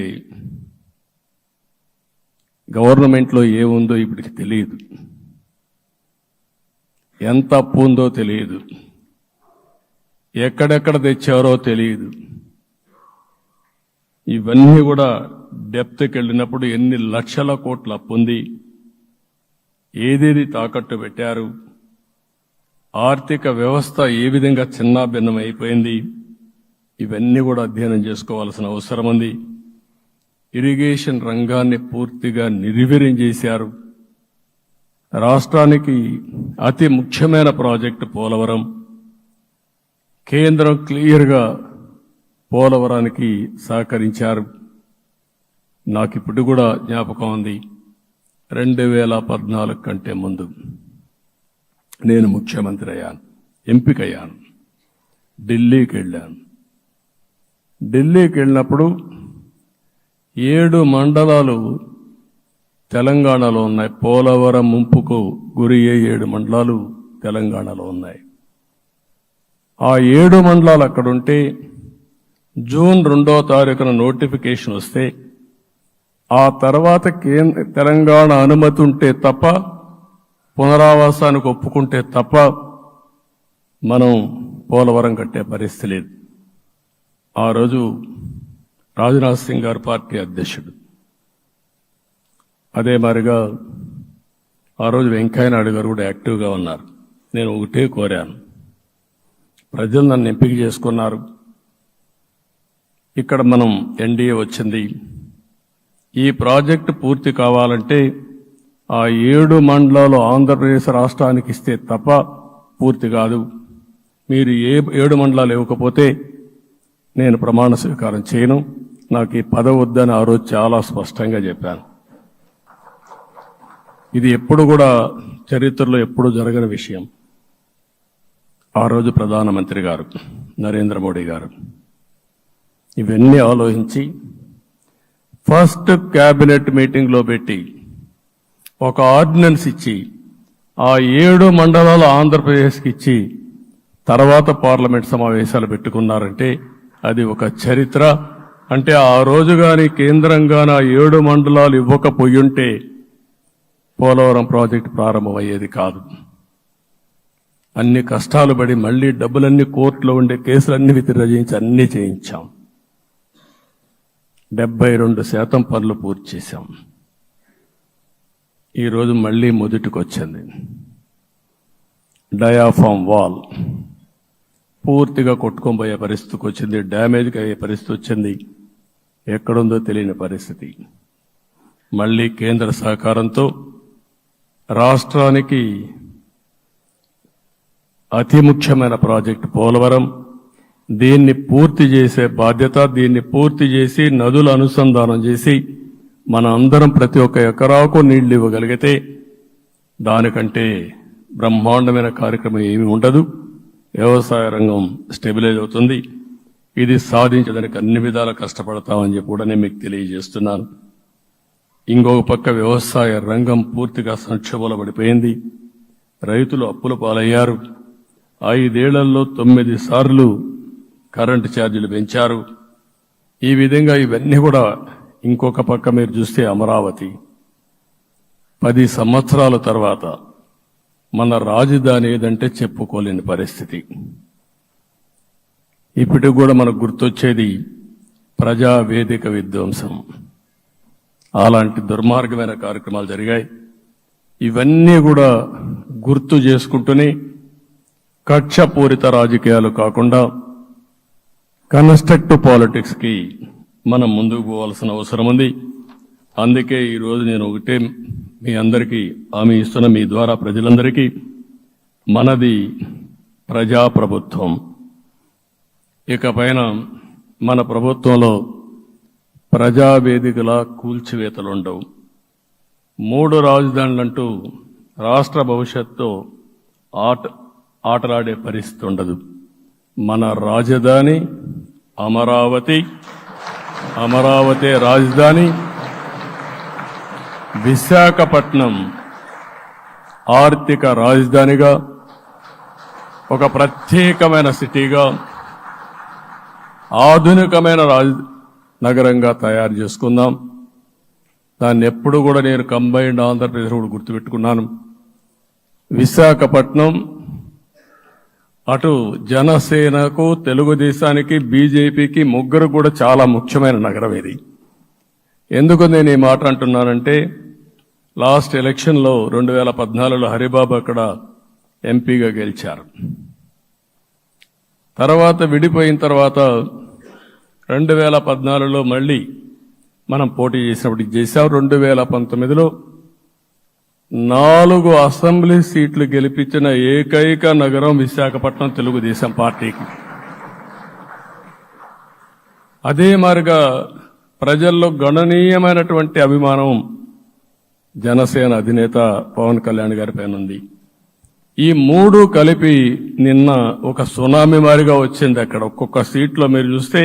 గవర్నమెంట్లో ఏముందో ఇప్పటికి తెలియదు, ఎంత అప్పు ఉందో తెలియదు, ఎక్కడెక్కడ తెచ్చారో తెలియదు. ఇవన్నీ కూడా డెప్త్కి వెళ్ళినప్పుడు ఎన్ని లక్షల కోట్ల అప్పు ఉంది, ఏదేది తాకట్టు పెట్టారు, ఆర్థిక వ్యవస్థ ఏ విధంగా చిన్నాభిన్నం అయిపోయింది, ఇవన్నీ కూడా అధ్యయనం చేసుకోవాల్సిన అవసరం ఉంది. ఇరిగేషన్ రంగాన్ని పూర్తిగా నిర్వీర్యం చేశారు. రాష్ట్రానికి అతి ముఖ్యమైన ప్రాజెక్టు పోలవరం. కేంద్రం క్లియర్గా పోలవరానికి సహకరించారు. నాకు ఇప్పుడు కూడా జ్ఞాపకం ఉంది, 2014 కంటే ముందు నేను ముఖ్యమంత్రి అయ్యాను, ఎంపికయ్యాను, ఢిల్లీకి వెళ్ళాను, ఢిల్లీకి వెళ్ళినప్పుడు 7 మండలాలు తెలంగాణలో ఉన్నాయి. పోలవరం ముంపుకు గురి అయ్యే 7 మండలాలు తెలంగాణలో ఉన్నాయి. ఆ 7 మండలాలు అక్కడుంటే జూన్ 2వ తారీఖున నోటిఫికేషన్ వస్తే ఆ తర్వాత తెలంగాణ అనుమతి ఉంటే తప్ప, పునరావాసానికి ఒప్పుకుంటే తప్ప మనం పోలవరం కట్టే పరిస్థితి లేదు. ఆ రోజు రాజ్నాథ్ సింగ్ గారు పార్టీ అధ్యక్షుడు. అదే మాదిరిగా ఆ రోజు వెంకయ్యనాయుడు గారు కూడా యాక్టివ్గా ఉన్నారు. నేను ఒకటే కోరాను, ప్రజలు నన్ను ఎంపిక చేసుకున్నారు, ఇక్కడ మనం ఎన్డీఏ వచ్చింది, ఈ ప్రాజెక్టు పూర్తి కావాలంటే ఆ 7 మండలాలు ఆంధ్రప్రదేశ్ రాష్ట్రానికి ఇస్తే తప్ప పూర్తి కాదు. మీరు 7 మండలాలు ఇవ్వకపోతే నేను ప్రమాణ స్వీకారం చేయను, నాకు ఈ పదవి వద్దని ఆ రోజు చాలా స్పష్టంగా చెప్పాను. ఇది ఎప్పుడు కూడా చరిత్రలో ఎప్పుడు జరగని విషయం. ఆ రోజు ప్రధానమంత్రి గారు నరేంద్ర మోడీ గారు ఇవన్నీ ఆలోచించి ఫస్ట్ క్యాబినెట్ మీటింగ్లో పెట్టి ఒక ఆర్డినెన్స్ ఇచ్చి ఆ 7 మండలాలు ఆంధ్రప్రదేశ్కి ఇచ్చి తర్వాత పార్లమెంట్ సమావేశాలు పెట్టుకున్నారంటే అది ఒక చరిత్ర. అంటే ఆ రోజు గాని కేంద్రంగాన 7 మండలాలు ఇవ్వకపోయుంటే పోలవరం ప్రాజెక్టు ప్రారంభమయ్యేది కాదు. అన్ని కష్టాలు పడి మళ్లీ డబ్బులన్నీ కోర్టులో ఉండే కేసులన్నీ విత్డ్రా చేయించి అన్నీ చేయించాం. 72% పనులు పూర్తి చేశాం. ఈరోజు మళ్లీ మొదటికి వచ్చింది. డయాఫామ్ వాల్ పూర్తిగా కొట్టుకొని పోయే పరిస్థితికి వచ్చింది, డ్యామేజ్కి అయ్యే పరిస్థితి వచ్చింది, ఎక్కడుందో తెలియని పరిస్థితి. మళ్లీ కేంద్ర సహకారంతో రాష్ట్రానికి అతి ముఖ్యమైన ప్రాజెక్టు పోలవరం, దీన్ని పూర్తి చేసే బాధ్యత, దీన్ని పూర్తి చేసి నదుల అనుసంధానం చేసి మన అందరం ప్రతి ఒక్క ఎకరాకు నీళ్లు ఇవ్వగలిగితే దానికంటే బ్రహ్మాండమైన కార్యక్రమం ఏమీ ఉండదు. వ్యవసాయ రంగం స్టెబిలైజ్ అవుతుంది. ఇది సాధించడానికి అన్ని విధాలా కష్టపడతామని చెప్పి కూడా నేను మీకు తెలియజేస్తున్నాను. ఇంకొక పక్క వ్యవసాయ రంగం పూర్తిగా సంక్షోభంలో పడిపోయింది. రైతులు అప్పుల పాలయ్యారు. 5 ఏళ్లలో 9 సార్లు కరెంటు ఛార్జీలు పెంచారు. ఈ విధంగా ఇవన్నీ కూడా ఇంకొక పక్క మీరు చూస్తే అమరావతి 10 సంవత్సరాల తర్వాత మన రాజధాని ఏదంటే చెప్పుకోలేని పరిస్థితి. ఇప్పటికి కూడా మనకు గుర్తొచ్చేది ప్రజావేదిక విధ్వంసం. అలాంటి దుర్మార్గమైన కార్యక్రమాలు జరిగాయి. ఇవన్నీ కూడా గుర్తు చేసుకుంటూనే కక్షపూరిత రాజకీయాలు కాకుండా కన్స్ట్రక్టివ్ పాలిటిక్స్ కి మనం ముందుకు పోవాల్సిన అవసరం ఉంది. అందుకే ఈరోజు నేను ఒకటే మీ అందరికీ హామీ ఇస్తున్న, మీ ద్వారా ప్రజలందరికీ, మనది ప్రజాప్రభుత్వం. ఇకపైన మన ప్రభుత్వంలో ప్రజావేదికల కూల్చివేతలుండవు. 3 రాజధానులంటూ రాష్ట్ర భవిష్యత్తు ఆటలాడే పరిస్థితి ఉండదు. మన రాజధాని అమరావతి, అమరావతి రాజధాని. విశాఖపట్నం ఆర్థిక రాజధానిగా, ఒక ప్రత్యేకమైన సిటీగా, ఆధునికమైన నగరంగా తయారు చేసుకుందాం. దాన్ని ఎప్పుడు కూడా నేను కంబైన్డ్ ఆంధ్రప్రదేశ్ కూడా గుర్తుపెట్టుకున్నాను. విశాఖపట్నం అటు జనసేనకు, తెలుగుదేశానికి, బీజేపీకి ముగ్గురు కూడా చాలా ముఖ్యమైన నగరం ఇది. ఎందుకు నేను ఈ మాట అంటున్నానంటే, లాస్ట్ ఎలక్షన్లో 2014లో హరిబాబు అక్కడ ఎంపీగా గెలిచారు. తర్వాత విడిపోయిన తర్వాత 2014లో మళ్ళీ మనం పోటీ చేసినప్పుడు చేశాం. 2019లో 4 అసెంబ్లీ సీట్లు గెలిపించిన ఏకైక నగరం విశాఖపట్నం తెలుగుదేశం పార్టీకి. అదే మాదిరిగా ప్రజల్లో గణనీయమైనటువంటి అభిమానం జనసేన అధినేత పవన్ కళ్యాణ్ గారి పైన ఉంది. ఈ 3 కలిపి నిన్న ఒక సునామీ మారిగా వచ్చింది. అక్కడ ఒక్కొక్క సీట్లో మీరు చూస్తే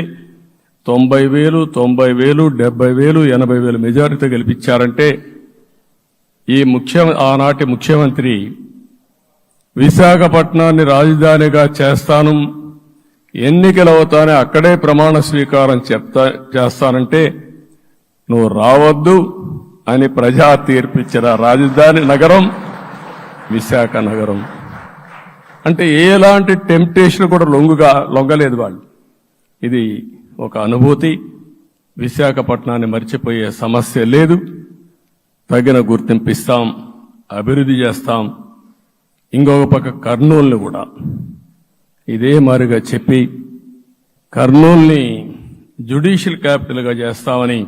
90,000, 90,000, 70,000, 80,000 మెజారిటీ గెలిపించారంటే ఆనాటి ముఖ్యమంత్రి విశాఖపట్నాన్ని రాజధానిగా చేస్తాను, ఎన్నికలు అవుతానే అక్కడే ప్రమాణ స్వీకారం చేస్తానంటే నువ్వు రావద్దు అని ప్రజా తీర్పిచ్చిన రాజధాని నగరం విశాఖ నగరం. అంటే ఎలాంటి టెంప్టేషన్ కూడా లొంగలేదు వాళ్ళు. ఇది ఒక అనుభూతి. విశాఖపట్నాన్ని మర్చిపోయే సమస్య లేదు. తగిన గుర్తింపు ఇస్తాం, అభివృద్ధి చేస్తాం. ఇంకొక పక్క కర్నూలుని కూడా ఇదే మారిగా చెప్పి కర్నూలుని జ్యుడిషియల్ క్యాపిటల్గా చేస్తామని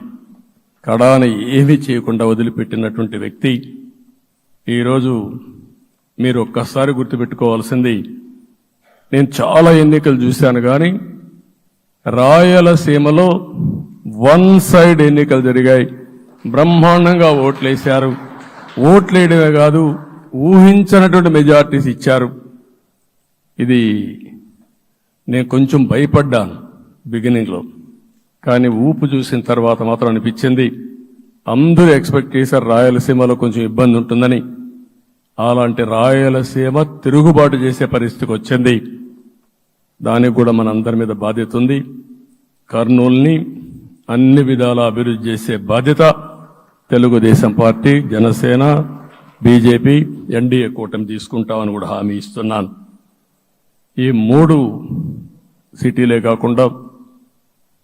కడాని ఏమీ చేయకుండా వదిలిపెట్టినటువంటి వ్యక్తి. ఈరోజు మీరు ఒక్కసారి గుర్తుపెట్టుకోవాల్సింది, నేను చాలా ఎన్నికలు చూశాను కానీ రాయలసీమలో వన్ సైడ్ ఎన్నికలు జరిగాయి. బ్రహ్మాండంగా ఓట్లేశారు. ఓట్లేయడమే కాదు, ఊహించినటువంటి మెజార్టీస్ ఇచ్చారు. ఇది నేను కొంచెం భయపడ్డాను బిగినింగ్లో, కానీ ఊపు చూసిన తర్వాత మాత్రం అనిపించింది అందరూ ఎక్స్పెక్ట్ చేశారు రాయలసీమలో కొంచెం ఇబ్బంది ఉంటుందని. అలాంటి రాయలసీమ తిరుగుబాటు చేసే పరిస్థితికి వచ్చింది. దానికి కూడా మనందరి మీద బాధ్యత ఉంది. కర్నూలుని అన్ని విధాలా అభివృద్ధి చేసే బాధ్యత Telugu Desam party, Janasena, BJP, NDA కూటమి తీసుకుంటామని కూడా హామీ ఇస్తున్నాను. ఈ 3 సిటీలే కాకుండా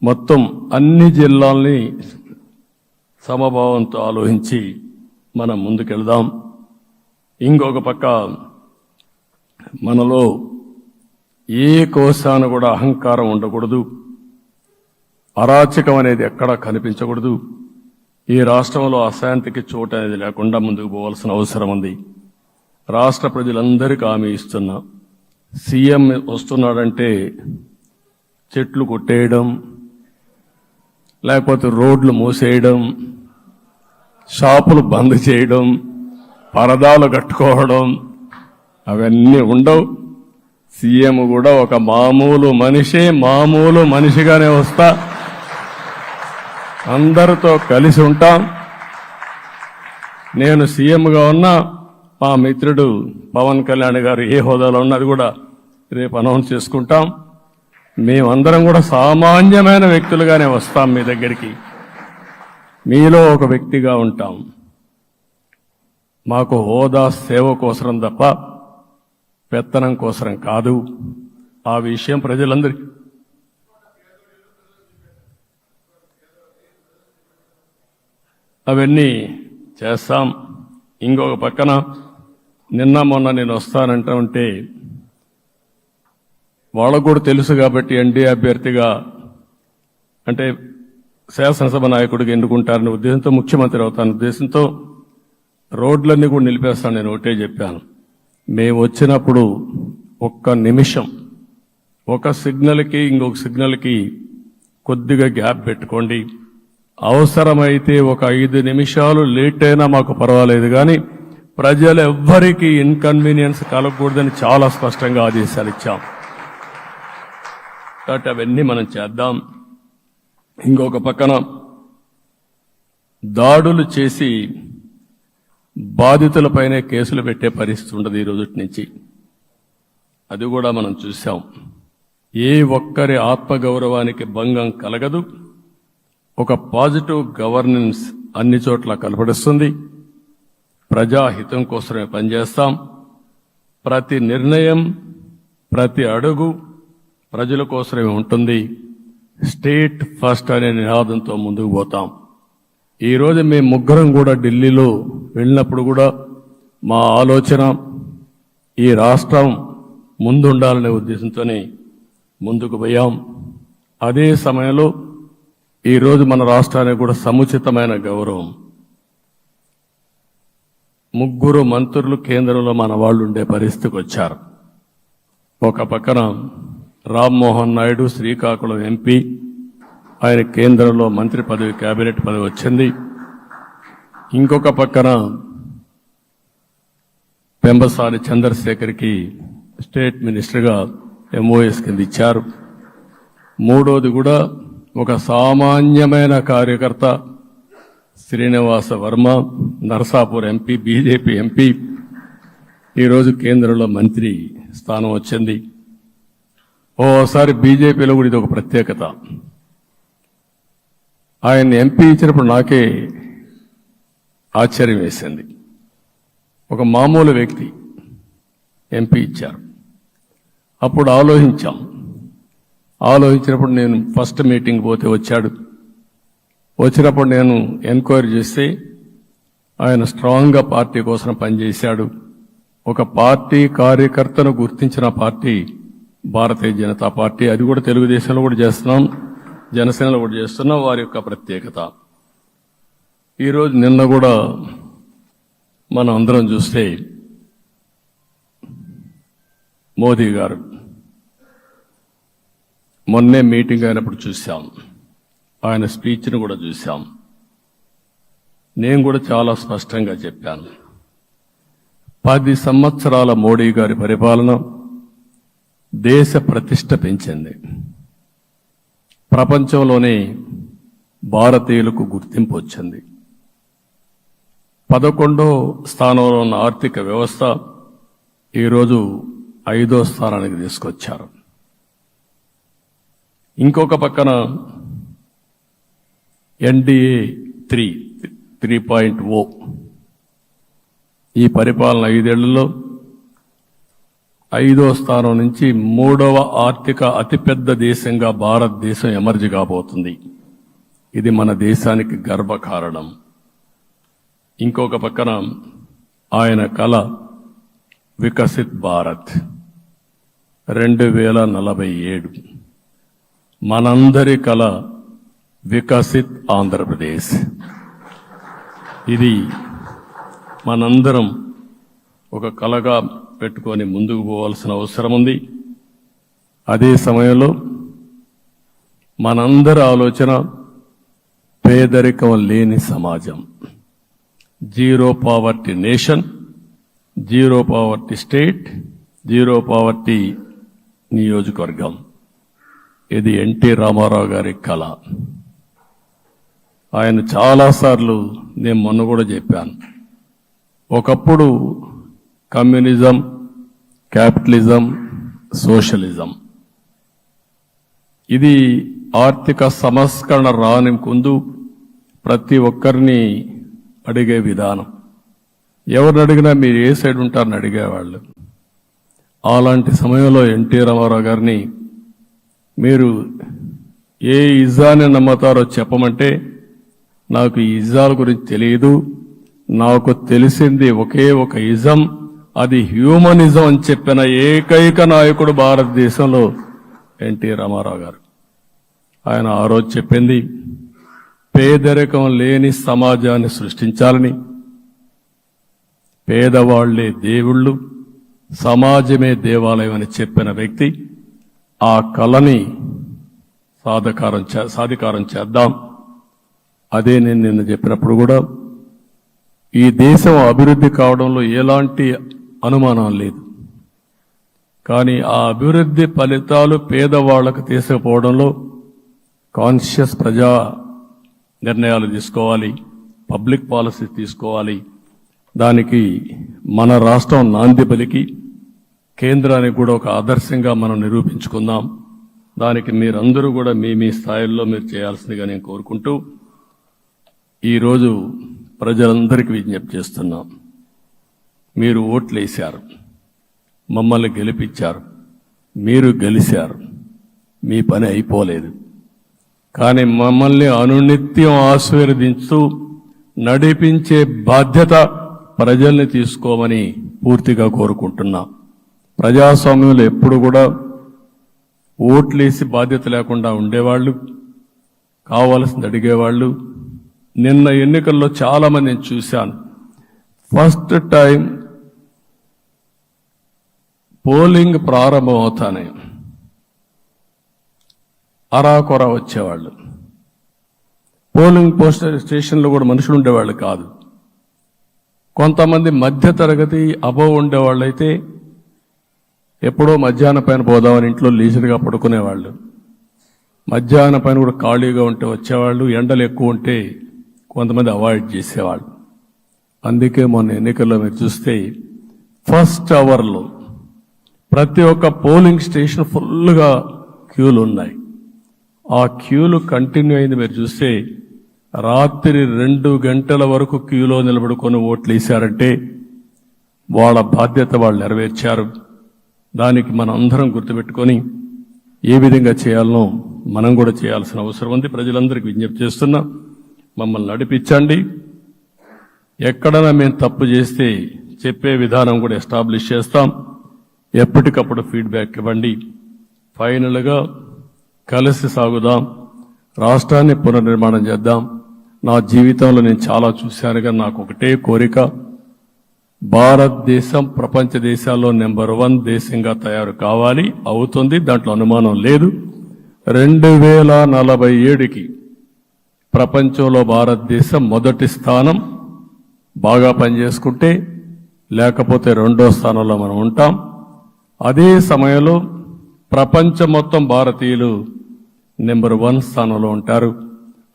మొత్తం అన్ని జిల్లాల్ని సమభావంతో ఆలోచించి మనం ముందుకెళ్దాం. ఇంకొక పక్క మనలో ఏ కోశాన కూడా అహంకారం ఉండకూడదు, అరాచకం అనేది ఎక్కడా కనిపించకూడదు. ఈ రాష్ట్రంలో అశాంతికి చోటు అనేది లేకుండా ముందుకు పోవాల్సిన అవసరం ఉంది. రాష్ట్ర ప్రజలందరికీ హామీ ఇస్తున్నా, సీఎం వస్తున్నాడంటే చెట్లు కొట్టేయడం, లేకపోతే రోడ్లు మూసేయడం, షాపులు బంద్ చేయడం, పరదాలు కట్టుకోవడం అవన్నీ ఉండవు. సీఎం కూడా ఒక మామూలు మనిషిగానే వస్తా, అందరితో కలిసి ఉంటాం. నేను సీఎంగా ఉన్నా మా మిత్రుడు పవన్ కళ్యాణ్ గారు ఏ హోదాలో ఉన్నది కూడా రేపు అనౌన్స్ చేసుకుంటాం. మేమందరం కూడా సామాన్యమైన వ్యక్తులుగానే వస్తాం మీ దగ్గరికి, మీలో ఒక వ్యక్తిగా ఉంటాం. మాకు హోదా సేవ కోసరం తప్ప పెత్తనం కోసరం కాదు. ఆ విషయం ప్రజలందరికీ అవన్నీ చేస్తాం. ఇంకొక పక్కన నిన్న మొన్న నేను వస్తానంటా ఉంటే వాళ్ళకు కూడా తెలుసు కాబట్టి ఎన్డీఏ అభ్యర్థిగా అంటే శాసనసభ నాయకుడిగా ఎన్నుకుంటారనే ఉద్దేశంతో, ముఖ్యమంత్రి అవుతాను ఉద్దేశంతో రోడ్లన్నీ కూడా నిలిపేస్తాను. నేను ఒకటే చెప్పాను, మేము వచ్చినప్పుడు ఒక్క నిమిషం ఒక సిగ్నల్కి ఇంకొక సిగ్నల్కి కొద్దిగా గ్యాప్ పెట్టుకోండి. అవసరమైతే ఒక 5 నిమిషాలు లేట్ అయినా మాకు పర్వాలేదు, కానీ ప్రజలు ఎవ్వరికీ ఇన్కన్వీనియన్స్ కలగకూడదని చాలా స్పష్టంగా ఆదేశాలు ఇచ్చాం. కాబట్టి అవన్నీ మనం చేద్దాం. ఇంకొక పక్కన దాడులు చేసి బాధితులపైనే కేసులు పెట్టే పరిస్థితి ఉండదు ఈ రోజు నుంచి. అది కూడా మనం చూసాం. ఏ ఒక్కరి ఆత్మగౌరవానికి భంగం కలగదు. ఒక పాజిటివ్ గవర్నెన్స్ అన్ని చోట్ల కనపడుస్తుంది. ప్రజాహితం కోసమే పనిచేస్తాం. ప్రతి నిర్ణయం, ప్రతి అడుగు ప్రజల కోసమే ఉంటుంది. స్టేట్ ఫస్ట్ అనే నినాదంతో ముందుకు పోతాం. ఈరోజు మేము ముగ్గురం కూడా ఢిల్లీలో వెళ్ళినప్పుడు కూడా మా ఆలోచన ఈ రాష్ట్రం ముందుండాలనే ఉద్దేశంతోనే ముందుకు పోయాం. అదే సమయంలో ఈరోజు మన రాష్ట్రానికి కూడా సముచితమైన గౌరవం. 3 మంత్రులు కేంద్రంలో మన వాళ్ళు ఉండే పరిస్థితికి వచ్చారు. ఒక పక్కన రామ్మోహన్ నాయుడు శ్రీకాకుళం ఎంపీ, ఆయన కేంద్రంలో మంత్రి పదవి, కేబినెట్ పదవి వచ్చింది. ఇంకొక పక్కన పెంబసాని చంద్రశేఖర్కి స్టేట్ మినిస్టర్గా ఎంఓఎస్ కింద ఇచ్చారు. మూడోది కూడా ఒక సామాన్యమైన కార్యకర్త Srinivasa Varma, Narasapur MP, BJP MP, ఈరోజు కేంద్రంలో మంత్రి స్థానం వచ్చింది. ఓసారి బీజేపీలో కూడా ఇది ఒక ప్రత్యేకత. ఆయన ఎంపీ ఇచ్చినప్పుడు నాకే ఆశ్చర్యం వేసింది. ఒక మామూలు వ్యక్తి ఎంపీ ఇచ్చారు. అప్పుడు ఆలోచించినప్పుడు నేను ఫస్ట్ మీటింగ్ పోతే వచ్చాడు. వచ్చినప్పుడు నేను ఎంక్వైరీ చేస్తే ఆయన స్ట్రాంగ్గా పార్టీ కోసం పనిచేశాడు. ఒక పార్టీ కార్యకర్తను గుర్తించిన పార్టీ భారతీయ జనతా పార్టీ. అది కూడా తెలుగుదేశంలో కూడా చేస్తున్నాం, జనసేనలో కూడా చేస్తున్నాం. వారి యొక్క ప్రత్యేకత. ఈరోజు నిన్న కూడా మనం అందరం చూస్తే మోదీ గారు మొన్నే మీటింగ్ అయినప్పుడు చూశాం, ఆయన స్పీచ్ను కూడా చూశాం. నేను కూడా చాలా స్పష్టంగా చెప్పాను, 10 సంవత్సరాల మోడీ గారి పరిపాలన దేశ ప్రతిష్ట పెంచింది. ప్రపంచంలోనే భారతీయులకు గుర్తింపు వచ్చింది. 11వ స్థానంలో ఉన్న ఆర్థిక వ్యవస్థ ఈరోజు 5వ స్థానానికి తీసుకొచ్చారు. ఇంకొక పక్కన ఎన్డీఏ 3.0 ఈ పరిపాలన 5 ఏళ్లలో 5వ స్థానం నుంచి 3వ ఆర్థిక అతిపెద్ద దేశంగా భారతదేశం ఎమర్జి కాబోతుంది. ఇది మన దేశానికి గర్వకారణం. ఇంకొక పక్కన ఆయన కల వికసిత్ భారత్ 2047, మనందరి కల వికసిత్ ఆంధ్రప్రదేశ్. ఇది మనందరం ఒక కలగా పెట్టుకొని ముందుకు పోవాల్సిన అవసరం ఉంది. అదే సమయంలో మనందరి ఆలోచన పేదరికం లేని సమాజం, zero poverty nation, zero poverty state, zero poverty నియోజకవర్గం. ఇది ఎన్టీ రామారావు గారి కళ. ఆయన చాలాసార్లు, నేను మొన్న కూడా చెప్పాను, ఒకప్పుడు కమ్యూనిజం, క్యాపిటలిజం, సోషలిజం, ఇది ఆర్థిక సంస్కరణ రాని ముందు ప్రతి ఒక్కరిని అడిగే విధానం. ఎవరిని అడిగినా మీరు ఏ సైడ్ ఉంటారని అడిగేవాళ్ళు. అలాంటి సమయంలో ఎన్టీ రామారావు గారిని మీరు ఏ ఇజాన్ని నమ్ముతారో చెప్పమంటే, నాకు ఈ ఇజాల గురించి తెలియదు, నాకు తెలిసింది ఒకే ఒక ఇజం, అది హ్యూమనిజం అని చెప్పిన ఏకైక నాయకుడు భారతదేశంలో ఎన్టీ రామారావు గారు. ఆయన ఆ రోజు చెప్పింది పేదరికం లేని సమాజాన్ని సృష్టించాలని, పేదవాళ్లే దేవుళ్ళు, సమాజమే దేవాలయం అని చెప్పిన వ్యక్తి. ఆ కళని సాధికారం చేద్దాం. అదే నేను నిన్న చెప్పినప్పుడు కూడా, ఈ దేశం అభివృద్ధి కావడంలో ఎలాంటి అనుమానం లేదు. కానీ ఆ అభివృద్ధి ఫలితాలు పేదవాళ్లకు తీసుకుపోవడంలో కాన్షియస్ ప్రజా నిర్ణయాలు తీసుకోవాలి, పబ్లిక్ పాలసీ తీసుకోవాలి. దానికి మన రాష్ట్రం నాంది పలికి కేంద్రానికి కూడా ఒక ఆదర్శంగా మనం నిరూపించుకుందాం. దానికి మీరందరూ కూడా మీ స్థాయిల్లో మీరు చేయాల్సిందిగా నేను కోరుకుంటూ, ఈరోజు ప్రజలందరికీ విజ్ఞప్తి చేస్తున్నాం. మీరు ఓట్లేశారు, మమ్మల్ని గెలిపించారు, మీరు గెలిచారు, మీ పని అయిపోలేదు. కానీ మమ్మల్ని అనునిత్యం ఆశీర్వదించుతూ నడిపించే బాధ్యత ప్రజల్ని తీసుకోమని పూర్తిగా కోరుకుంటున్నాం. ప్రజాస్వామ్యంలో ఎప్పుడు కూడా ఓట్లేసి బాధ్యత లేకుండా ఉండేవాళ్ళు, కావాల్సింది అడిగేవాళ్ళు. నిన్న ఎన్నికల్లో చాలా మందిని చూశాను. ఫస్ట్ టైం పోలింగ్ ప్రారంభం అవుతానే అరాకొర వచ్చేవాళ్ళు. పోలింగ్ స్టేషన్లో కూడా మనుషులు ఉండేవాళ్ళు కాదు. కొంతమంది మధ్య తరగతి అబోవ్ ఉండేవాళ్ళైతే ఎప్పుడో మధ్యాహ్నం పైన పోదామని ఇంట్లో లీజర్గా పడుకునేవాళ్ళు. మధ్యాహ్నం పైన కూడా ఖాళీగా ఉంటే వచ్చేవాళ్ళు, ఎండలు ఎక్కువ ఉంటే కొంతమంది అవాయిడ్ చేసేవాళ్ళు. అందుకే మొన్న ఎన్నికల్లో మీరు చూస్తే ఫస్ట్ అవర్లో ప్రతి ఒక్క పోలింగ్ స్టేషన్ ఫుల్గా క్యూలు ఉన్నాయి. ఆ క్యూలు కంటిన్యూ అయింది. మీరు చూస్తే రాత్రి 2 గంటల వరకు క్యూలో నిలబడుకొని ఓట్లు వేశారంటే వాళ్ళ బాధ్యత వాళ్ళు నెరవేర్చారు. దానికి మనం అందరం గుర్తుపెట్టుకొని ఏ విధంగా చేయాలనో మనం కూడా చేయాల్సిన అవసరం ఉంది. ప్రజలందరికీ విజ్ఞప్తి చేస్తున్నా, మమ్మల్ని నడిపించండి. ఎక్కడైనా మేము తప్పు చేస్తే చెప్పే విధానం కూడా ఎస్టాబ్లిష్ చేస్తాం. ఎప్పటికప్పుడు ఫీడ్బ్యాక్ ఇవ్వండి. ఫైనల్గా కలిసి సాగుదాం, రాష్ట్రాన్ని పునర్నిర్మాణం చేద్దాం. నా జీవితంలో నేను చాలా చూశాను, కానీ నాకు ఒకటే కోరిక, భారతదేశం ప్రపంచ దేశాల్లో నెంబర్ 1 దేశంగా తయారు కావాలి. అవుతుంది, దాంట్లో అనుమానం లేదు. 2047కి ప్రపంచంలో భారతదేశం మొదటి స్థానం బాగా పనిచేసుకుంటే, లేకపోతే 2వ స్థానంలో మనం ఉంటాం. అదే సమయంలో ప్రపంచం మొత్తం భారతీయులు నెంబర్ 1 స్థానంలో ఉంటారు.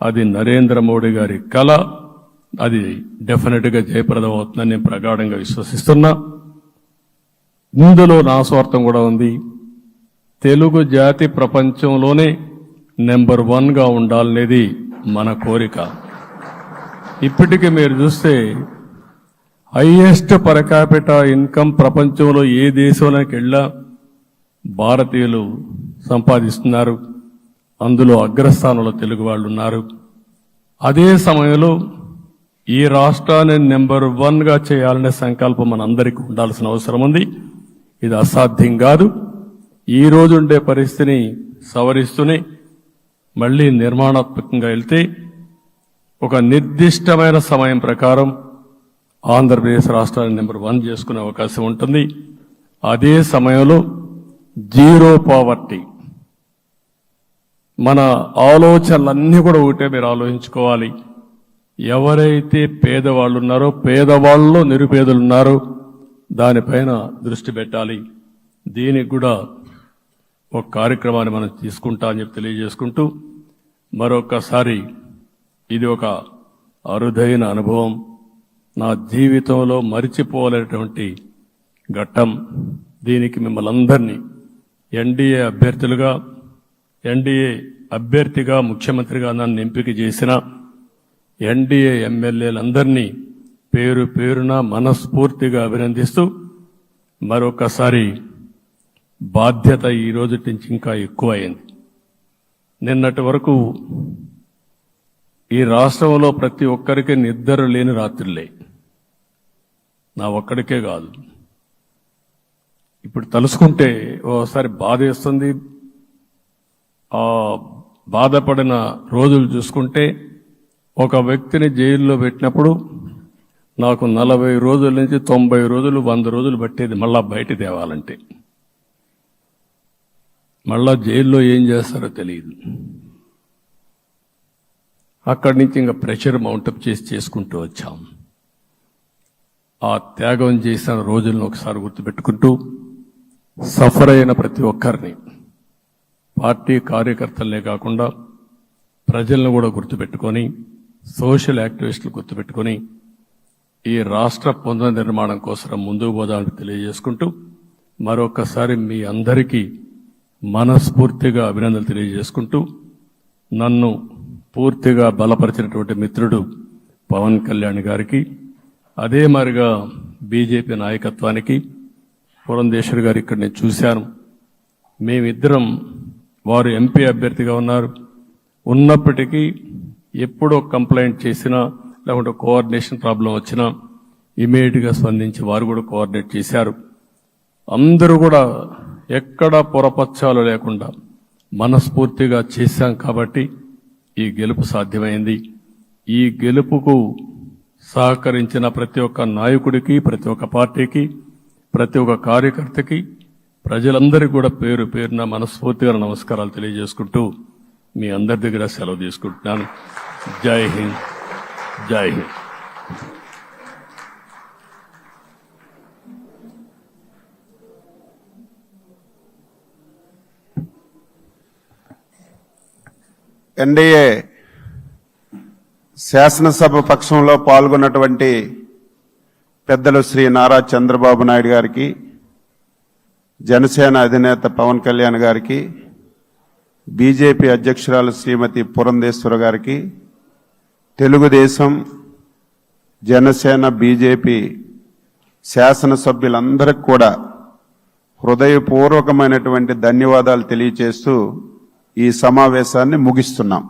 అది నరేంద్ర మోడీ గారి కళ. అది డెఫినెట్గా జయప్రదం అవుతుందని నేను ప్రగాఢంగా విశ్వసిస్తున్నా. ఇందులో నా స్వార్థం కూడా ఉంది. తెలుగు జాతి ప్రపంచంలోనే నెంబర్ 1గా ఉండాలనేది మన కోరిక. ఇప్పటికీ మీరు చూస్తే హైయెస్ట్ పర్ క్యాపిటా ఇన్కమ్ ప్రపంచంలో ఏ దేశంలోకి వెళ్ళా భారతీయులు సంపాదిస్తున్నారు. అందులో అగ్రస్థానంలో తెలుగు వాళ్ళు ఉన్నారు. అదే సమయంలో ఈ రాష్ట్రాన్ని నెంబర్ 1గా చేయాలనే సంకల్పం మనందరికీ ఉండాల్సిన అవసరం ఉంది. ఇది అసాధ్యం కాదు. ఈ రోజు ఉండే పరిస్థితిని సవరిస్తూనే మళ్లీ నిర్మాణాత్మకంగా వెళ్తే ఒక నిర్దిష్టమైన సమయం ప్రకారం ఆంధ్రప్రదేశ్ రాష్ట్రాన్ని నెంబర్ 1 చేసుకునే అవకాశం ఉంటుంది. అదే సమయంలో జీరో పావర్టీ, మన ఆలోచనలన్నీ కూడా ఒకటే మీరు ఆలోచించుకోవాలి. ఎవరైతే పేదవాళ్ళు ఉన్నారో, పేదవాళ్ళలో నిరుపేదలు ఉన్నారో దానిపైన దృష్టి పెట్టాలి. దీనికి కూడా ఒక కార్యక్రమాన్ని మనం తీసుకుంటా అని చెప్పి తెలియజేసుకుంటూ, మరొకసారి ఇది ఒక అరుదైన అనుభవం, నా జీవితంలో మరిచిపోలేనటువంటి ఘట్టం. దీనికి మిమ్మల్ని అందరినీ ఎన్డీఏ అభ్యర్థిగా ముఖ్యమంత్రిగా నన్ను ఎంపిక చేసిన ఎన్డీఏ ఎమ్మెల్యేలందరినీ పేరు పేరున మనస్ఫూర్తిగా అభినందిస్తూ, మరొకసారి బాధ్యత ఈ రోజు నుంచి ఇంకా ఎక్కువైంది. నిన్నటి వరకు ఈ రాష్ట్రంలో ప్రతి ఒక్కరికి నిద్ర లేని రాత్రులే, నా ఒక్కడికే కాదు. ఇప్పుడు తలుసుకుంటే ఓసారి బాధేస్తుంది. ఆ బాధపడిన రోజులు చూసుకుంటే, ఒక వ్యక్తిని జైల్లో పెట్టినప్పుడు నాకు 40 రోజుల నుంచి 90 రోజులు 100 రోజులు పట్టేది మళ్ళా బయట తేవాలంటే. మళ్ళా జైల్లో ఏం చేస్తారో తెలియదు. అక్కడి నుంచి ఇంకా ప్రెషర్ మౌంటప్ చేసుకుంటూ వచ్చాం. ఆ త్యాగం చేసిన రోజులను ఒకసారి గుర్తుపెట్టుకుంటూ, సఫర్ అయిన ప్రతి ఒక్కరిని, పార్టీ కార్యకర్తలనే కాకుండా ప్రజలను కూడా గుర్తుపెట్టుకొని, సోషల్ యాక్టివిస్టులు గుర్తుపెట్టుకొని ఈ రాష్ట్ర పునర్నిర్మాణం కోసం ముందుకు పోదామని తెలియజేసుకుంటూ, మరొకసారి మీ అందరికీ మనస్ఫూర్తిగా అభినందనలు తెలియజేసుకుంటూ, నన్ను పూర్తిగా బలపరిచినటువంటి మిత్రుడు పవన్ కళ్యాణ్ గారికి, అదే మరిగా బీజేపీ నాయకత్వానికి, పురంధేశ్వరి గారు ఇక్కడ నేను చూశాను. మేమిద్దరం, వారు ఎంపీ అభ్యర్థిగా ఉన్నప్పటికీ ఎప్పుడో కంప్లైంట్ చేసినా లేకుంటే కోఆర్డినేషన్ ప్రాబ్లం వచ్చినా ఇమీడియట్గా స్పందించి వారు కూడా కోఆర్డినేట్ చేశారు. అందరూ కూడా ఎక్కడా పొరపచ్చాలు లేకుండా మనస్ఫూర్తిగా చేశాం కాబట్టి ఈ గెలుపు సాధ్యమైంది. ఈ గెలుపుకు సహకరించిన ప్రతి ఒక్క నాయకుడికి, ప్రతి ఒక్క పార్టీకి, ప్రతి ఒక్క కార్యకర్తకి, ప్రజలందరికీ కూడా పేరు పేరున మనస్ఫూర్తిగా నమస్కారాలు తెలియజేసుకుంటూ మీ అందరి దగ్గర సెలవు తీసుకుంటున్నాను. జై హింద్, జై హింద్. ఎన్డీఏ శాసనసభ పక్షంలో పాల్గొన్నటువంటి పెద్దలు శ్రీ నారా చంద్రబాబు నాయుడు గారికి, జనసేన అధినేత పవన్ కళ్యాణ్ గారికి, బీజేపీ అధ్యక్షురాలు శ్రీమతి పురంధేశ్వర గారికి, తెలుగుదేశం, జనసేన, బీజేపీ శాసనసభ్యులందరికీ కూడా హృదయపూర్వకమైనటువంటి ధన్యవాదాలు తెలియజేస్తూ ఈ సమావేశాన్ని ముగిస్తున్నాం.